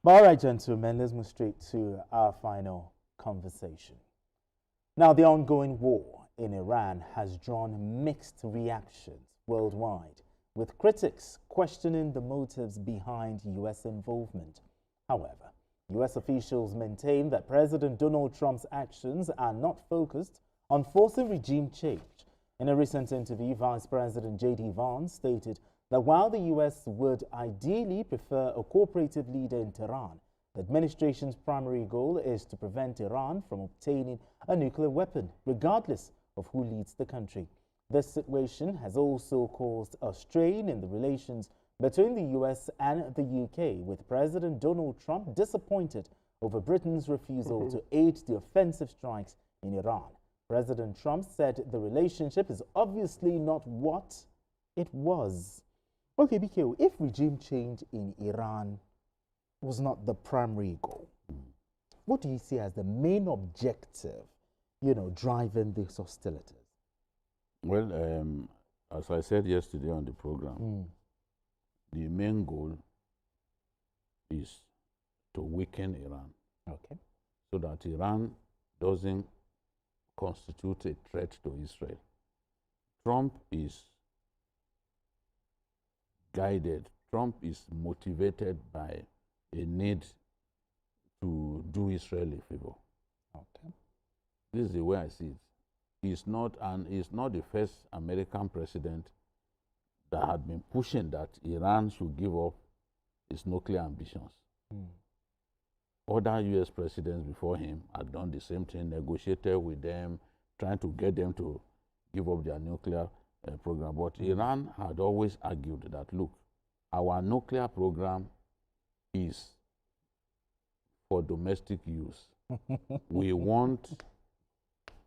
But all right, gentlemen, let's move straight to our final conversation. Now, the ongoing war in Iran has drawn mixed reactions worldwide, with critics questioning the motives behind U.S. involvement. However, U.S. officials maintain that President Donald Trump's actions are not focused on forcing regime change. In a recent interview, Vice President J.D. Vance stated that while the U.S. would ideally prefer a cooperative leader in Tehran, the administration's primary goal is to prevent Iran from obtaining a nuclear weapon, regardless of who leads the country. This situation has also caused a strain in the relations between the U.S. and the U.K., with President Donald Trump disappointed over Britain's refusal to aid the offensive strikes in Iran. President Trump said the relationship is obviously not what it was. Okay, BKO, if regime change in Iran was not the primary goal, what do you see as the main objective, driving these hostilities? Well, as I said yesterday on the program, the main goal is to weaken Iran. Okay. So that Iran doesn't constitute a threat to Israel. Trump is guided, Trump is motivated by a need to do Israel a favor. Okay. This is the way I see it. He's not the first American president that had been pushing that Iran should give up its nuclear ambitions. Other U.S. presidents before him had done the same thing, negotiated with them, trying to get them to give up their nuclear program. But Iran had always argued that, look, our nuclear program is for domestic use. We want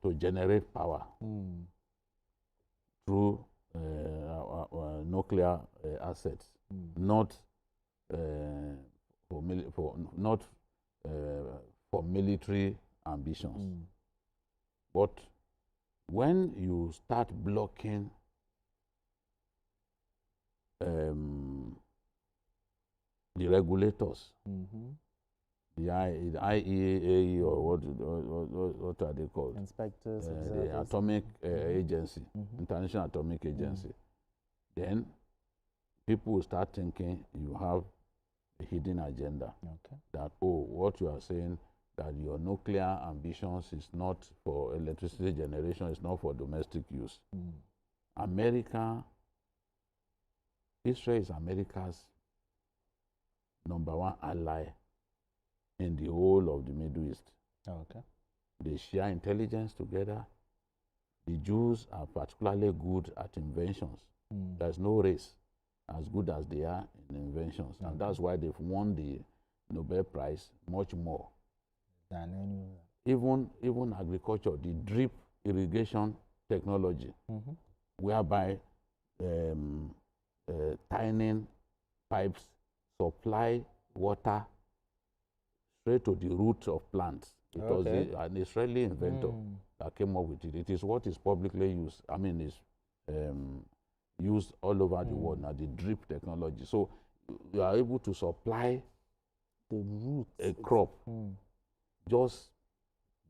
to generate power through our nuclear assets, not for military ambitions. But when you start blocking the regulators, the IEA or what are they called? Inspectors, the Atomic Agency, International Atomic Agency. Then people will start thinking you have a hidden agenda. Okay. That, what you are saying, that your nuclear ambitions is not for electricity generation, it's not for domestic use. Israel is America's #1 ally in the whole of the Middle East. Okay. They share intelligence together. The Jews are particularly good at inventions. There's no race as good as they are in inventions. And that's why they've won the Nobel Prize much more than anyone. Even agriculture, the drip irrigation technology, whereby tiny pipes supply water straight to the root of plants. It was an Israeli inventor that came up with it. It is what is publicly used. I mean, it's used all over the world now, the drip technology. So you are able to supply the roots, a crop, just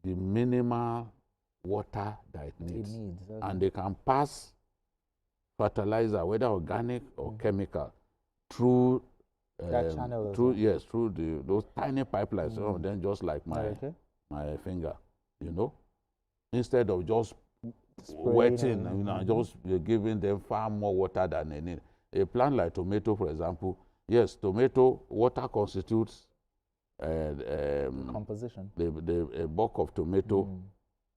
the minimal water that it needs. And they can pass fertilizer, whether organic or chemical, through that channel, through those tiny pipelines. Some of them just like my finger, instead of just wetting, just giving them far more water than they need. A plant like tomato, for example, yes, tomato water constitutes composition. The bulk of tomato,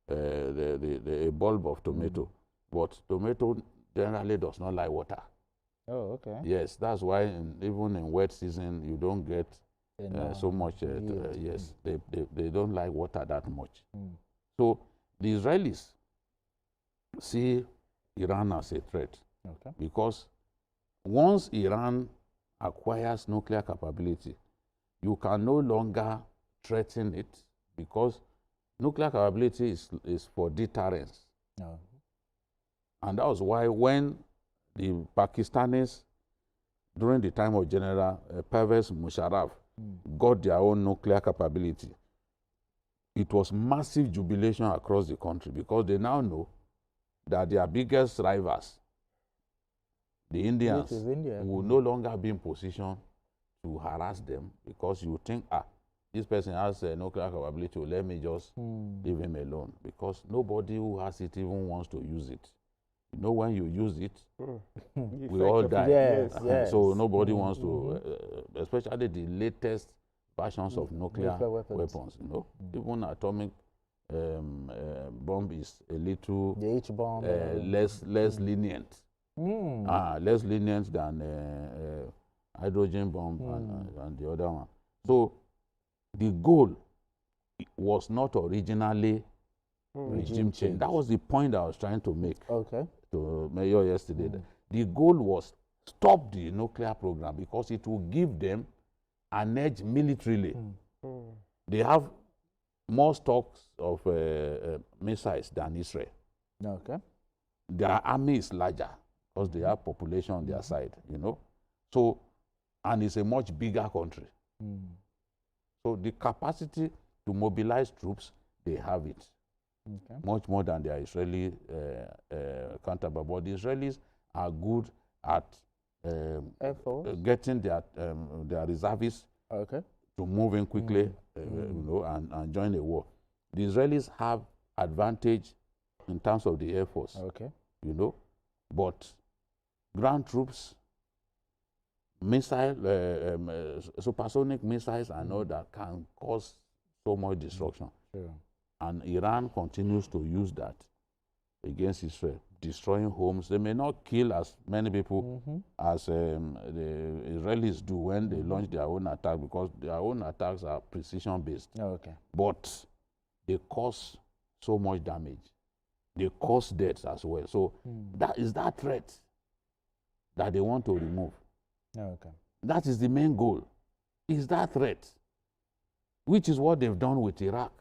a bulb of tomato, but tomato generally does not like water. Oh, okay. Yes, that's why even in wet season you don't get so much. Yes, they don't like water that much. So the Israelis see Iran as a threat, because once Iran acquires nuclear capability, you can no longer threaten it, because nuclear capability is for deterrence. And that was why when the Pakistanis, during the time of General Pervez Musharraf, got their own nuclear capability, it was massive jubilation across the country because they now know that their biggest rivals, the Indians, will no longer be in position to harass them because you think, this person has a nuclear capability, so let me just leave him alone. Because nobody who has it even wants to use it. You know, when you use it, we all die. Yes. So nobody wants to, especially the latest versions of nuclear weapons. You know, even atomic bomb is a little the H bomb less lenient. Less lenient than hydrogen bomb and the other one. So the goal was not originally regime change. That was the point I was trying to make to Mayor yesterday. The goal was stop the nuclear program because it will give them an edge militarily. They have more stocks of missiles than Israel. Their army is larger because they have population on their side, you know. So, and it's a much bigger country. So the capacity to mobilize troops, they have it. Much more than their Israeli counterpart. But the Israelis are good at getting their reservists to move in quickly, you know, and join the war. The Israelis have advantage in terms of the Air Force, you know, but ground troops, missile, supersonic missiles and all that can cause so much destruction. And Iran continues to use that against Israel, destroying homes. They may not kill as many people as the Israelis do when they launch their own attack, because their own attacks are precision-based. But they cause so much damage. They cause deaths as well. So that is that threat that they want to remove. That is the main goal, is that threat, which is what they've done with Iraq.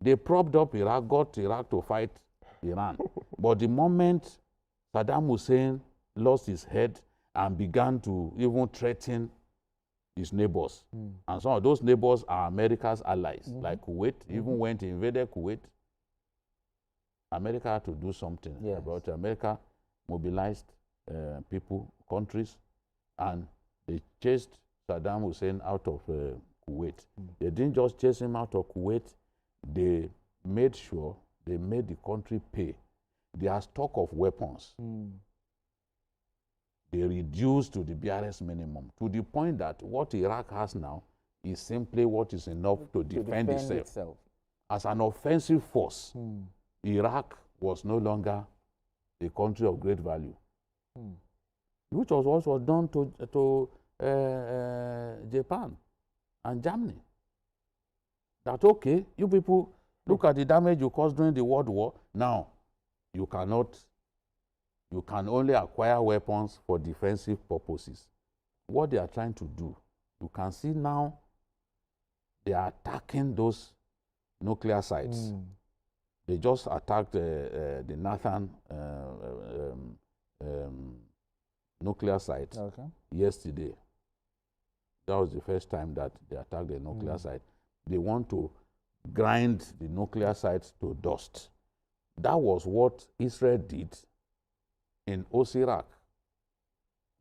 They propped up Iraq, got Iraq to fight Iran. But the moment Saddam Hussein lost his head and began to even threaten his neighbors, and some of those neighbors are America's allies, like Kuwait, even went to invaded Kuwait, America had to do something about it. America mobilized people, countries, and they chased Saddam Hussein out of Kuwait. They didn't just chase him out of Kuwait, they made sure they made the country pay. Their stock of weapons, they reduced to the barest minimum, to the point that what Iraq has now is simply what is enough to defend itself. As an offensive force, Iraq was no longer a country of great value, which was what was done to Japan and Germany. That, okay, you people, look at the damage you caused during the World War. Now, you can only acquire weapons for defensive purposes. What they are trying to do, you can see now, they are attacking those nuclear sites. They just attacked the Nathan nuclear site yesterday. That was the first time that they attacked the nuclear site. They want to grind the nuclear sites to dust. That was what Israel did in Osirak,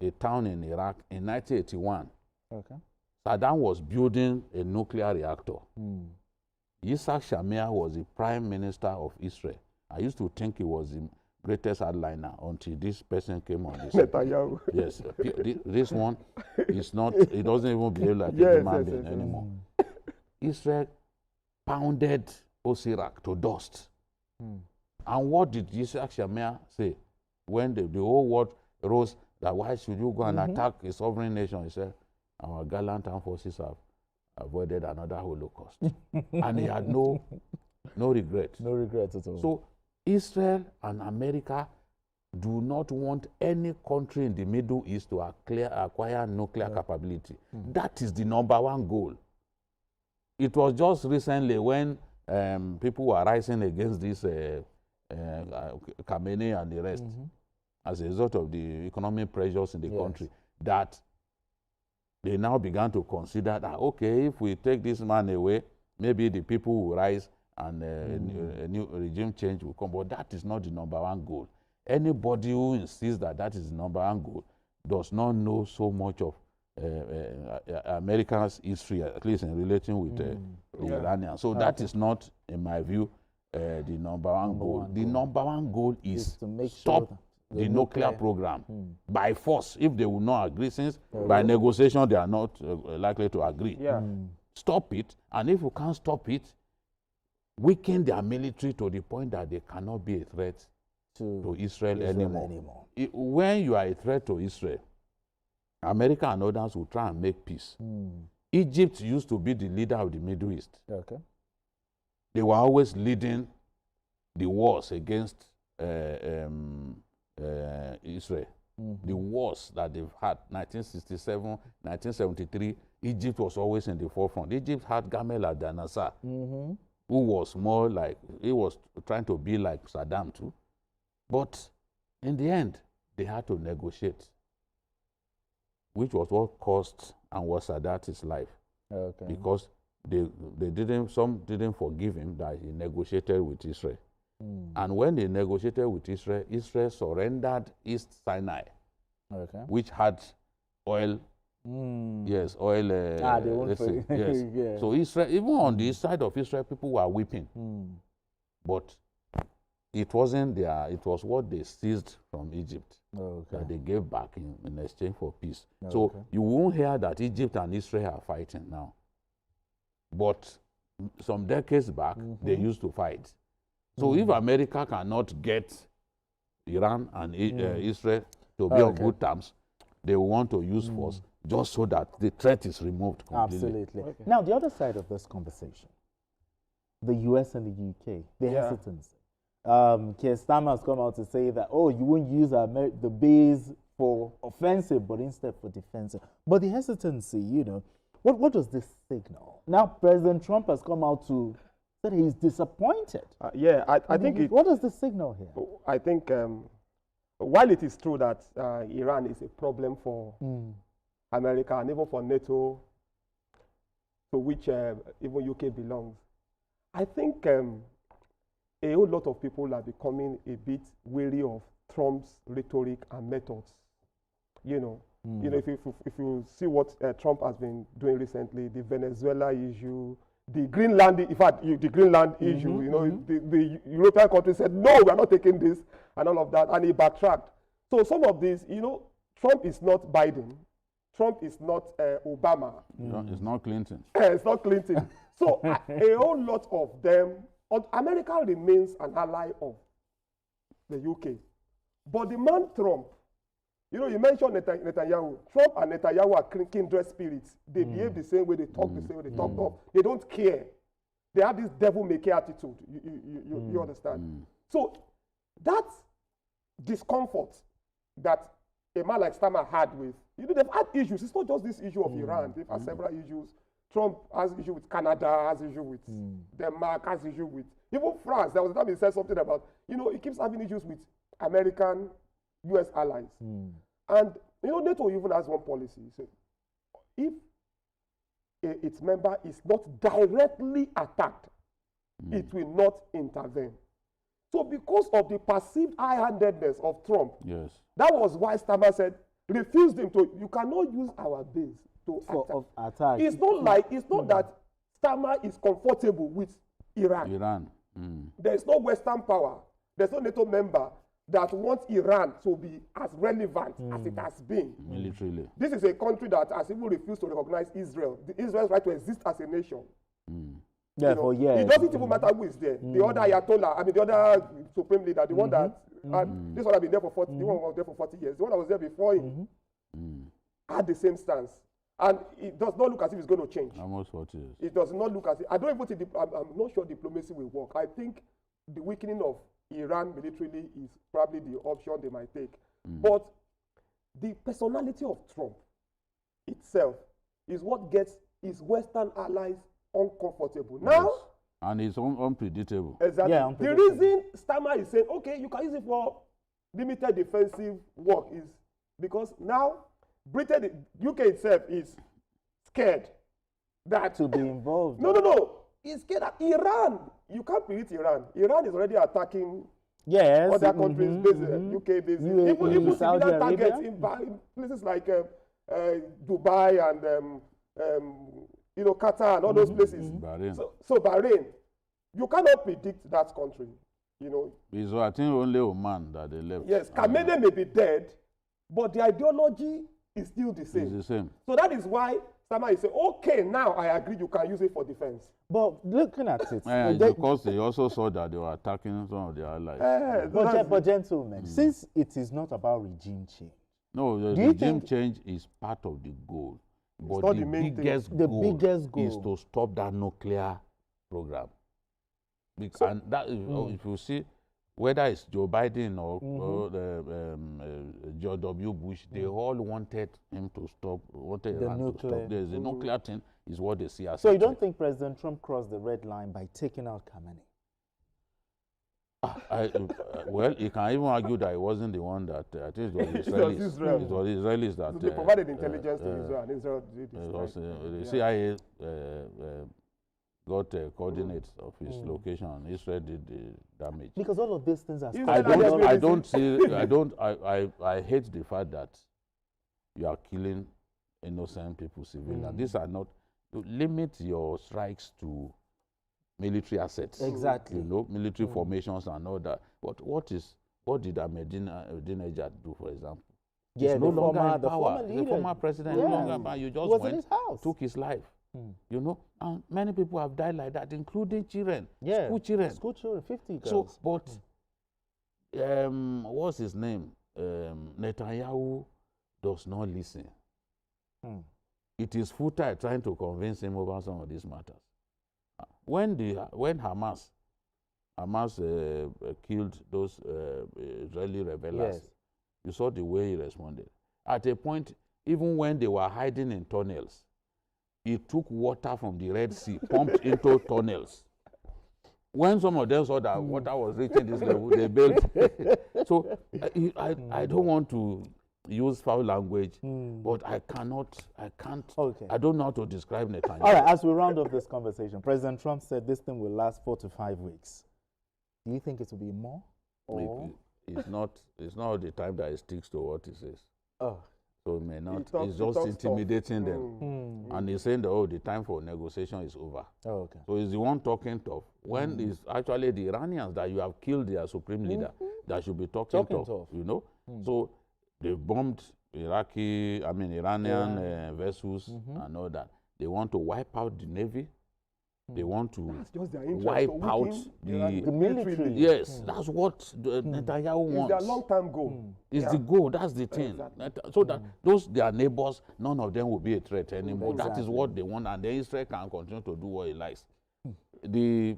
a town in Iraq, in 1981. Saddam was building a nuclear reactor. Yitzhak Shamir was the prime minister of Israel. I used to think he was the greatest hardliner until this person came on this. Yes, this one is not, he doesn't even behave like a human being anymore. Israel pounded Osirak to dust. And what did Yitzhak Shamir say? When the whole world rose, that why should you go and attack a sovereign nation? He said, our gallant armed forces have avoided another Holocaust. And he had no regret. No regret at all. So Israel and America do not want any country in the Middle East to acquire nuclear capability. That is the #1 goal. It was just recently when people were rising against this Khamenei and the rest, as a result of the economic pressures in the country, that they now began to consider that, okay, if we take this man away, maybe the people will rise and a new regime change will come. But that is not the number one goal. Anybody who insists that that is the number one goal does not know so much of America's history, at least in relating with the Iranians. So that is not, in my view, the number one goal. The number one goal is to make stop the nuclear program by force. If they will not agree, since by negotiation they are not likely to agree. Stop it, and if you can't stop it, weaken their military to the point that they cannot be a threat to Israel anymore. When you are a threat to Israel, America and others will try and make peace. Egypt used to be the leader of the Middle East. They were always leading the wars against Israel. The wars that they've had, 1967, 1973, Egypt was always in the forefront. Egypt had Gamal Abdel Nasser, who was more like, he was trying to be like Saddam too. But in the end, they had to negotiate, which was what cost and was Sadat's life. Because some didn't forgive him that he negotiated with Israel. And when they negotiated with Israel, Israel surrendered East Sinai, which had oil. Yes, oil. Let's say, yes. So Israel, even on the side of Israel, people were weeping. But it wasn't their, it was what they seized from Egypt that they gave back in exchange for peace. So you won't hear that Egypt and Israel are fighting now. But some decades back, they used to fight. So if America cannot get Iran and Israel to be on good terms, they will want to use force just so that the threat is removed completely. Absolutely. Now, the other side of this conversation, the US and the UK, the hesitancy. Keir Starmer has come out to say that, oh, you won't use the base for offensive, but instead for defensive. But the hesitancy, you know, what does this signal? Now, President Trump has come out to say he's disappointed. I think what does the signal here? I think while it is true that Iran is a problem for America and even for NATO, to which even UK belongs, I think a whole lot of people are becoming a bit weary of Trump's rhetoric and methods. You know, if you see what Trump has been doing recently, the Venezuela issue, the Greenland, in fact, the Greenland issue, you know, the European countries said, no, we are not taking this, and all of that, and he backtracked. So some of these, you know, Trump is not Biden. Trump is not Obama. It's not Clinton. It's not Clinton. So a whole lot of them, America remains an ally of the UK. But the man Trump, you know, you mentioned Netanyahu. Trump and Netanyahu are kindred spirits. They behave the same way, they talk the same way, they talk up. They don't care. They have this devil-may-care attitude. You understand? So that discomfort that a man like Starmer had with, you know, they've had issues. It's not just this issue of Iran. They've had several issues. Trump has issue with Canada, has issue with Denmark, has issue with even France. There was a time he said something about, you know, he keeps having issues with American, US allies. And, you know, NATO even has one policy. He said, if its member is not directly attacked, it will not intervene. So because of the perceived high-handedness of Trump, that was why Starmer said, refused him to, you cannot use our base to attack. It's not like, it's not that Starmer is comfortable with Iran. There's no Western power, there's no NATO member that wants Iran to be as relevant as it has been. Militarily. This is a country that has even refused to recognize Israel. Israel's right to exist as a nation. Yeah, for years. It doesn't even matter who is there. The other Ayatollah, I mean, the other supreme leader, the one that, this one had been there for 40, the one was there for 40 years. The one that was there before him had the same stance. And it does not look as if it's going to change. Almost 40 years. It does not look as if, I don't even think, I'm not sure diplomacy will work. I think the weakening of Iran militarily is probably the option they might take. But the personality of Trump itself is what gets his Western allies uncomfortable. Now, and it's unpredictable. Exactly. Yeah, the reason Starmer is saying, okay, you can use it for limited defensive work is because now Britain, UK itself is scared that to be involved. No. It's scared that Iran, you can't predict Iran. Iran is already attacking other countries, UK bases. Even civilian targets in places like Dubai and Qatar and all those places. Bahrain. So Bahrain, you cannot predict that country. So I think only Oman that they left. Yes, Khamenei may be dead, but the ideology is still the same. It's the same. So that is why Sama is saying, okay, now I agree you can use it for defense. But looking at it, because they also saw that they were attacking some of their allies. But gentlemen, since it is not about regime change. No, the regime change is part of the goal. But the biggest goal is to stop that nuclear program. And that, if you see, whether it's Joe Biden or George W. Bush, they all wanted him to stop, Iran to stop. The nuclear thing is what they see as. So you don't think President Trump crossed the red line by taking out Khamenei? Well, you can even argue that it wasn't the one that, I think it was Israelis. It was Israelis that... So they provided intelligence to Israel, and Israel did it. The CIA got coordinates of his location, and Israel did the damage. Because all of these things are... I hate the fact that you are killing innocent people, civilians. These are not... Limit your strikes to military assets. Exactly. Military formations and all that. But what did Ahmadinejad do, for example? Yeah, He's no longer in power. The former president, no longer in power. You just went, took his life. And many people have died like that, including children, school children. School children, 50 girls. So, but what's his name? Netanyahu does not listen. It is futile trying to convince him over some of these matters. When Hamas killed those Israeli rebels, you saw the way he responded. At a point, even when they were hiding in tunnels, he took water from the Red Sea, pumped into tunnels. When some of them saw that water was reaching this level, they bailed. So I don't want to use foul language, but I can't, I don't know how to describe Netanyahu. All right, as we round up this conversation, President Trump said this thing will last 4 to 5 weeks. Do you think it will be more? Or? It's not the time that he sticks to what he says. Oh. So it may not. It's just intimidating them. And he's saying that, the time for negotiation is over. Oh, okay. So he's the one talking tough. When it's actually the Iranians that you have killed their supreme leader that should be talking tough. So they bombed Iranian vessels and all that. They want to wipe out the navy. They want to wipe out the military. Yes, that's what Netanyahu wants. It's their long-term goal. It's the goal. That's the thing. Exactly. So that those their neighbors, none of them will be a threat anymore. Exactly. That is what they want, and then Israel can continue to do what he likes. The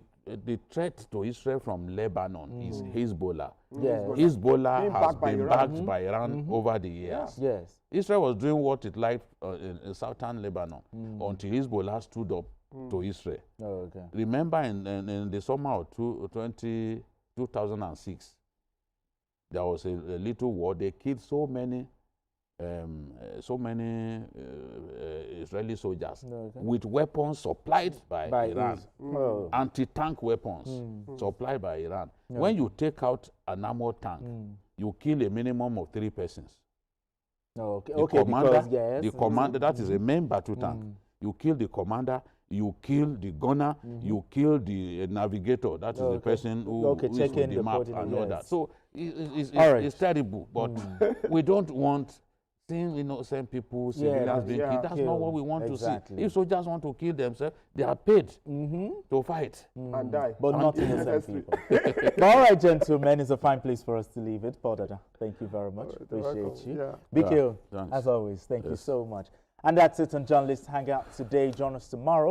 threat to Israel from Lebanon is Hezbollah. Yes. Hezbollah has been backed by Iran over the years. Yes. Israel was doing what it liked in southern Lebanon until Hezbollah stood up to Israel. Oh, okay. Remember in the summer of 2006, there was a little war. They killed so many Israeli soldiers with weapons supplied by Iran, anti-tank weapons supplied by Iran. When you take out an armored tank, you kill a minimum of 3 persons. Okay. The commander, that is a main battle tank. You kill the commander, you kill the gunner, you kill the navigator, that is the person who is with the map and all that. So it's terrible, but we don't want seeing innocent people, civilians being killed. That's not what we want to see. If soldiers want to kill themselves, they are paid to fight. And die. But not innocent people. All right, gentlemen, it's a fine place for us to leave it. Paudada, thank you very much. Appreciate you. BQ, as always, thank you so much. And that's it on Journalist Hangout today. Join us tomorrow.